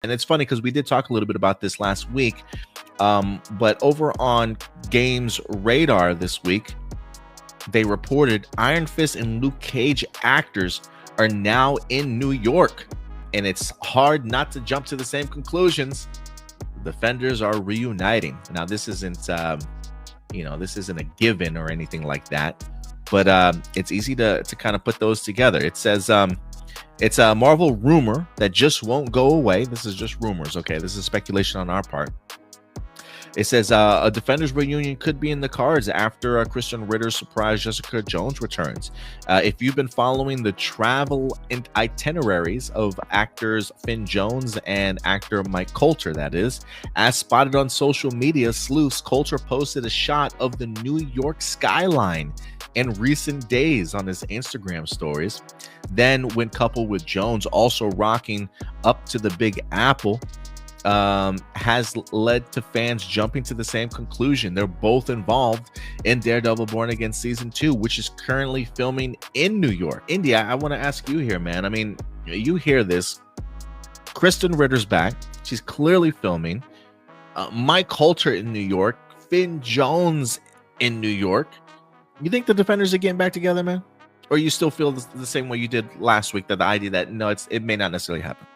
And it's funny because we did talk a little bit about this last week, but over on Games Radar this week, they reported Iron Fist and Luke Cage actors are now in New York, and it's hard not to jump to the same conclusions. Defenders are reuniting. Now, this isn't, this isn't a given or anything like that, but it's easy to kind of put those together. It says it's a Marvel rumor that just won't go away. This is just rumors, okay? This is speculation on our part. It says a Defenders reunion could be in the cards after Krysten Ritter's surprise Jessica Jones returns. If you've been following the travel itineraries of actors Finn Jones and actor Mike Colter, that is, as spotted on social media sleuths, Colter posted a shot of the New York skyline in recent days on his Instagram stories. Then, when coupled with Jones also rocking up to the Big Apple, has led to fans jumping to the same conclusion. They're both involved in Daredevil Born Again Season 2, which is currently filming in New York. India, I want to ask you here, man. I mean, you hear this. Krysten Ritter's back. She's clearly filming. Mike Colter in New York. Finn Jones in New York. You think the Defenders are getting back together, man? Or you still feel the same way you did last week, that the idea that, no, it may not necessarily happen?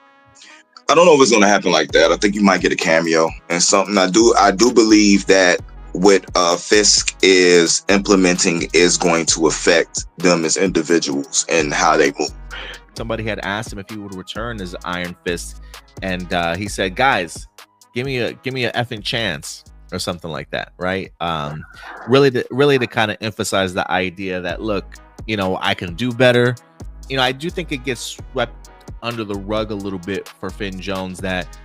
I don't know if it's going to happen like that. I think you might get a cameo and something. I do believe that what Fisk is implementing is going to affect them as individuals and how they move. Somebody had asked him if he would return as Iron Fist, and he said, "Guys, give me a effing chance," or something like that, right? Really to kind of emphasize the idea that, look, I can do better. I do think it gets swept under the rug a little bit for Finn Jones that,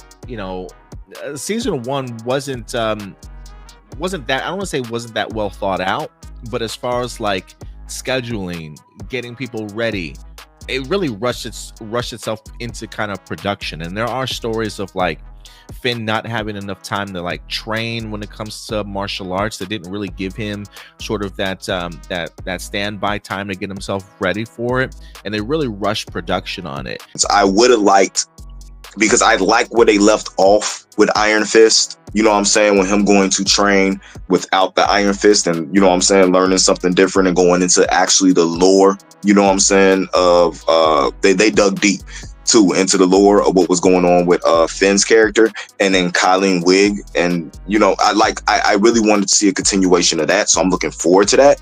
season 1 wasn't that, I don't want to say wasn't that well thought out, but as far as like scheduling, getting people ready, it really rushed itself into kind of production. And there are stories of like Finn not having enough time to like train when it comes to martial arts. They didn't really give him sort of that standby time to get himself ready for it, and they really rushed production on it. So I would have liked, because I like where they left off with Iron Fist, you know what I'm saying, with him going to train without the Iron Fist, and you know what I'm saying, learning something different and going into actually the lore, you know what I'm saying, of they dug deep too into the lore of what was going on with Finn's character, and then Colleen Wig, and I really wanted to see a continuation of that, so I'm looking forward to that.